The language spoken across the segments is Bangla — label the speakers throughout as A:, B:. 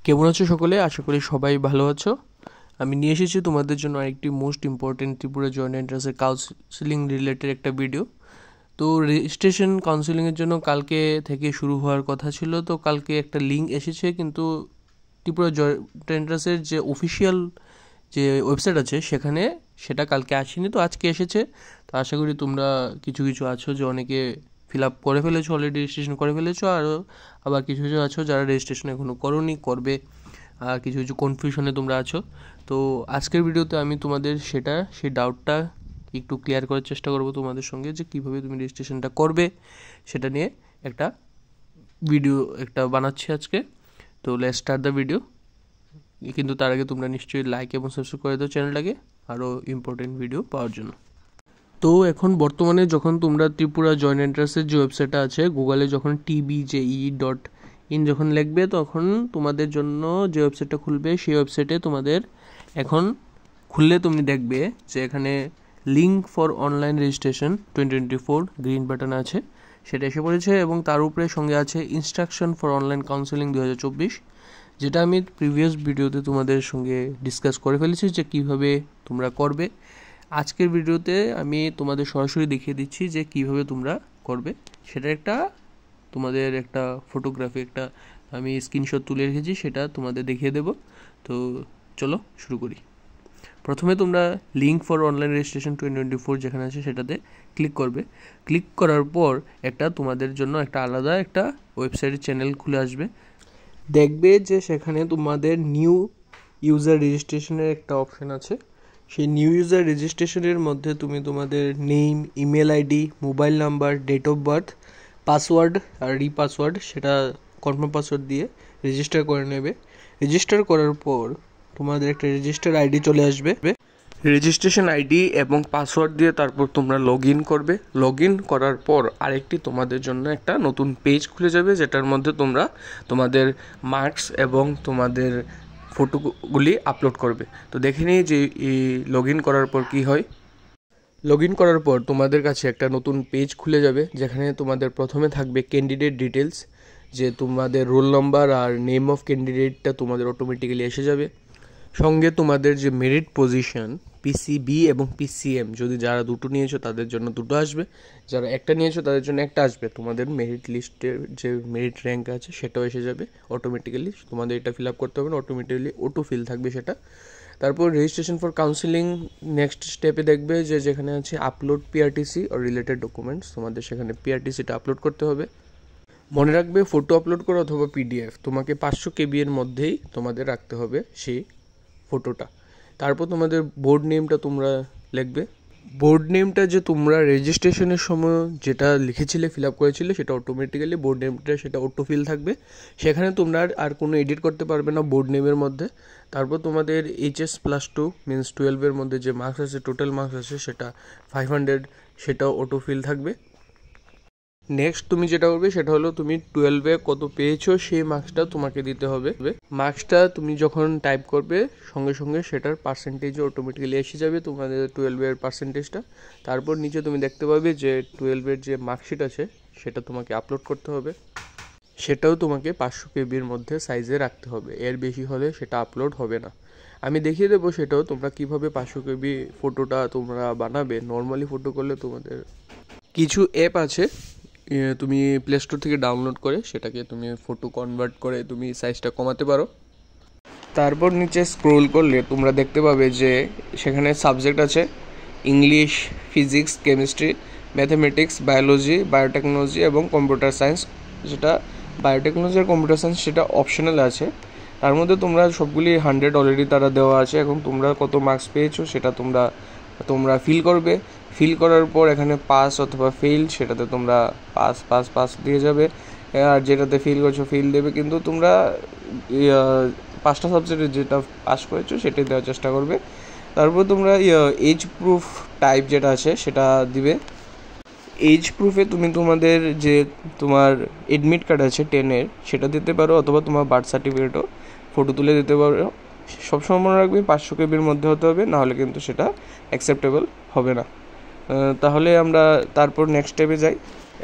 A: কেমন আছো সকলে? আশা করি সবাই ভালো আছো। আমি নিয়ে এসেছি তোমাদের জন্য আরেকটি মোস্ট ইম্পর্টেন্ট ত্রিপুরা জয়েন্ট এন্ট্রান্সের কাউন্সিলিং রিলেটেড একটা ভিডিও। তো রেজিস্ট্রেশন কাউন্সিলিংয়ের জন্য কালকে থেকে শুরু হওয়ার কথা ছিল, তো কালকে একটা লিঙ্ক এসেছে, কিন্তু ত্রিপুরা জয়েন্ট এন্ট্রান্সের যে অফিসিয়াল যে ওয়েবসাইট আছে সেখানে সেটা কালকে আসেনি, তো আজকে এসেছে। তো আশা করি তোমরা কিছু কিছু আছো যে অনেকে ফিল আপ করে ফেলেছো, অলরেডি রেজিস্ট্রেশন করে ফেলেছো, আর আবার কিছু কিছু আছো যারা রেজিস্ট্রেশন এখনও করোনি, করবে, আর কিছু কিছু কনফিউশনে তোমরা আছো। তো আজকের ভিডিওতে আমি তোমাদের সেই ডাউটটা একটু ক্লিয়ার করার চেষ্টা করব তোমাদের সঙ্গে, যে কীভাবে তুমি রেজিস্ট্রেশনটা করবে সেটা নিয়ে একটা ভিডিও বানাচ্ছি আজকে। তো লেটস স্টার্ট দ্য ভিডিও। কিন্তু তার আগে তোমরা নিশ্চয়ই লাইক এবং সাবস্ক্রাইব করে দাও চ্যানেলটাকে আরও ইম্পর্টেন্ট ভিডিও পাওয়ার জন্য। তো এখন বর্তমানে যখন তোমরা ত্রিপুরা জয়েন্ট এন্ট্রান্সের যে ওয়েবসাইটটা আছে গুগলে যখন tbje.in যখন লিখবে, তখন তোমাদের জন্য যে ওয়েবসাইটটা খুলবে সেই ওয়েবসাইটে তোমাদের এখন খুললে তুমি দেখবে যে এখানে link for online registration 2024 green button আছে, সেটা এসে পড়েছে, এবং তার উপরে সঙ্গে আছে ইনস্ট্রাকশন ফর অনলাইন কাউন্সেলিং 2024, যেটা আমি প্রিভিয়াস ভিডিওতে তোমাদের সঙ্গে ডিসকাস করে ফেলেছি যে কীভাবে তোমরা করবে। আজকের ভিডিওতে আমি তোমাদের সরাসরি দেখিয়ে দিচ্ছি যে কিভাবে তোমরা করবে। সেটা তোমাদের একটা ফটোগ্রাফি আমি স্ক্রিনশট তুলে রেখেছি, সেটা তোমাদের দেখিয়ে দেব। তো চলো শুরু করি। প্রথমে তোমরা লিঙ্ক ফর অনলাইন রেজিস্ট্রেশন 2024 যেখানে আছে সেটাতে ক্লিক করবে। ক্লিক করার পর তোমাদের জন্য আলাদা একটা ওয়েবসাইটের চ্যানেল খুলে আসবে। দেখবে যে সেখানে তোমাদের নিউ ইউজার রেজিস্ট্রেশনের একটা অপশন আছে। সেই নিউ ইউজার রেজিস্ট্রেশনের মধ্যে তুমি তোমাদের name, email ID, mobile number, date of birth, password আর রিপাসওয়ার্ড, সেটা কনফার্ম পাসওয়ার্ড দিয়ে রেজিস্টার করে নেবে। রেজিস্টার করার পর তোমাদের একটা রেজিস্টার আইডি চলে আসবে। রেজিস্ট্রেশন আইডি এবং পাসওয়ার্ড দিয়ে তারপর তোমরা লগ ইন করবে। লগ ইন করার পর আরেকটি তোমাদের জন্য একটা নতুন পেজ খুলে যাবে, যেটার মধ্যে তোমরা তোমাদের মার্কস এবং তোমাদের ফটোগুলি আপলোড করবে। তো দেখে নিই যে এই লগ ইন করার পর কি হয়। লগ ইন করার পর তোমাদের কাছে একটা নতুন পেজ খুলে যাবে, যেখানে তোমাদের প্রথমে থাকবে ক্যান্ডিডেট ডিটেলস, যে তোমাদের রোল নাম্বার আর নেম অফ ক্যান্ডিডেটটা তোমাদের অটোমেটিক্যালি এসে যাবে। সঙ্গে তোমাদের যে মেরিট পজিশন পিসিবি এবং পিসিএম, যদি যারা দুটো নিয়েছো তাদের জন্য দুটো আসবে, যারা একটা নিয়েছো তাদের জন্য একটা আসবে। তোমাদের মেরিট লিস্টের যে মেরিট র্যাঙ্ক আছে সেটাও এসে যাবে অটোমেটিক্যালি, তোমাদের এটা ফিল আপ করতে হবে না, অটোমেটিক্যালি অটো ফিল থাকবে সেটা। তারপর রেজিস্ট্রেশন ফর কাউন্সিলিং নেক্সট স্টেপে দেখবে যে যেখানে আছে আপলোড পিআরটিসি আর রিলেটেড ডকুমেন্টস, তোমাদের সেখানে পিআরটিসিটা আপলোড করতে হবে। মনে রাখবে ফটো আপলোড করো অথবা পিডিএফ, তোমাকে 500 KB এর মধ্যেই তোমাদের রাখতে হবে সেই ফটোটা। তারপর তোমাদের বোর্ড নেমটা তোমরা লিখবে। বোর্ড নেমটা যে তোমরা রেজিস্ট্রেশনের সময় যেটা লিখেছিলে, ফিল আপ করেছিলে, সেটা অটোমেটিক্যালি বোর্ড নেমটা সেটা অটো ফিল থাকবে, সেখানে তোমরা আর কোনো এডিট করতে পারবে না বোর্ড নেমের মধ্যে। তারপর তোমাদের HS+2 মিনস 12-এর মধ্যে যে মার্কস আছে, টোটাল মার্কস আছে সেটা 500, সেটাও অটো ফিল থাকবে। নেক্সট তুমি যেটা করবে সেটা হলো তুমি 12-এ কত পেয়েছো সেই মার্কসটা তোমাকে দিতে হবে। মার্কসটা তুমি যখন টাইপ করবে সঙ্গে সঙ্গে সেটার পার্সেন্টেজও অটোমেটিক্যালি এসে যাবে তোমাদের 12-এর পার্সেন্টেজটা। তারপর নিচে তুমি দেখতে পাবে যে 12-এর যে মার্কশিট আছে সেটা তোমাকে আপলোড করতে হবে, সেটাও তোমাকে 500 KB-এর মধ্যে সাইজে রাখতে হবে, এর বেশি হলে সেটা আপলোড হবে না। আমি দেখিয়ে দেবো সেটাও তোমরা কিভাবে 500 KB ফটোটা তোমরা বানাবে। নর্মালি ফটো করলে তোমাদের কিছু অ্যাপ আছে, তুমি প্লে স্টোর থেকে ডাউনলোড করে সেটাকে তুমি ফটো কনভার্ট করে তুমি সাইজটা কমাতে পারো। তারপর নিচে স্ক্রোল করলে তোমরা দেখতে পাবে যে সেখানে সাবজেক্ট আছে English, physics, chemistry, mathematics, biology, biotechnology এবং কম্পিউটার সায়েন্স। যেটা বায়োটেকনোলজি আর কম্পিউটার সায়েন্স সেটা অপশনাল আছে, তার মধ্যে তোমরা সবগুলি 100 অলরেডি তারা দেওয়া আছে। এখন তোমরা কত মার্কস পেয়েছো সেটা তোমরা ফিল করবে। ফিল করার পর এখানে পাস অথবা ফেল, সেটাতে তোমরা পাস দিয়ে যাবে, আর যেটাতে ফিল করছো ফিল দেবে, কিন্তু তোমরা 5টা সাবজেক্টে যেটা পাস করেছো সেটাই দেওয়ার চেষ্টা করবে। তারপর তোমরা এজ প্রুফ টাইপ যেটা আছে সেটা দিবে। এজ প্রুফে তুমি তোমাদের যে তোমার এডমিট কার্ড আছে 10-এর সেটা দিতে পারো, অথবা তোমার বার্থ সার্টিফিকেটও ফটো তুলে দিতে পারো। সবসময় মনে রাখবে 500 KB-এর মধ্যে হতে হবে, নাহলে কিন্তু সেটা অ্যাকসেপ্টেবল হবে না। তাহলে আমরা তারপর নেক্সট স্টেপে যাই।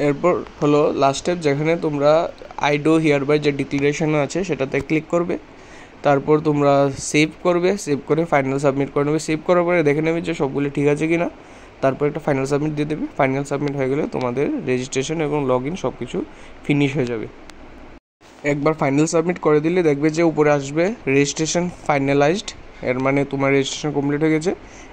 A: এরপর হলো লাস্ট স্টেপ, যেখানে তোমরা আই ডু হিয়ার বাই যে ডিক্লারেশন আছে সেটাতে ক্লিক করবে। তারপর তোমরা সেভ করবে, সেভ করে ফাইনাল সাবমিট করে নেবে। সেভ করার পরে দেখে নেবে যে সবগুলো ঠিক আছে কি না, তারপর একটা ফাইনাল সাবমিট দিয়ে দেবে। ফাইনাল সাবমিট হয়ে গেলে তোমাদের রেজিস্ট্রেশন এবং লগ ইন সব কিছু ফিনিশ হয়ে যাবে। একবার ফাইনাল সাবমিট করে দিলে দেখবে যে উপরে আসবে রেজিস্ট্রেশন ফাইনালাইজড, এর মানে তোমার রেজিস্ট্রেশন কমপ্লিট হয়ে গেছে।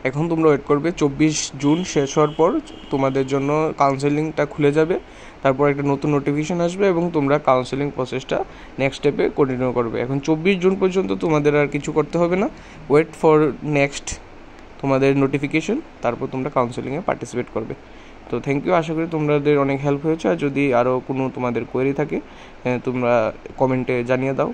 A: এখন তোমরা ওয়েট করবে 24 জুন শেষ হওয়ার পর তোমাদের জন্য কাউন্সেলিংটা খুলে যাবে, তারপর একটা নতুন নোটিফিকেশান আসবে এবং তোমরা কাউন্সেলিং প্রসেসটা নেক্সট স্টেপে কন্টিনিউ করবে। এখন 24 জুন পর্যন্ত তোমাদের আর কিছু করতে হবে না, ওয়েট ফর নেক্সট তোমাদের নোটিফিকেশন, তারপর তোমরা কাউন্সেলিংয়ে পার্টিসিপেট করবে। তো থ্যাংক ইউ, আশা করি তোমাদের অনেক হেল্প হয়েছে। আর যদি আরও কোনো তোমাদের কোয়েরি থাকে তোমরা কমেন্টে জানিয়ে দাও।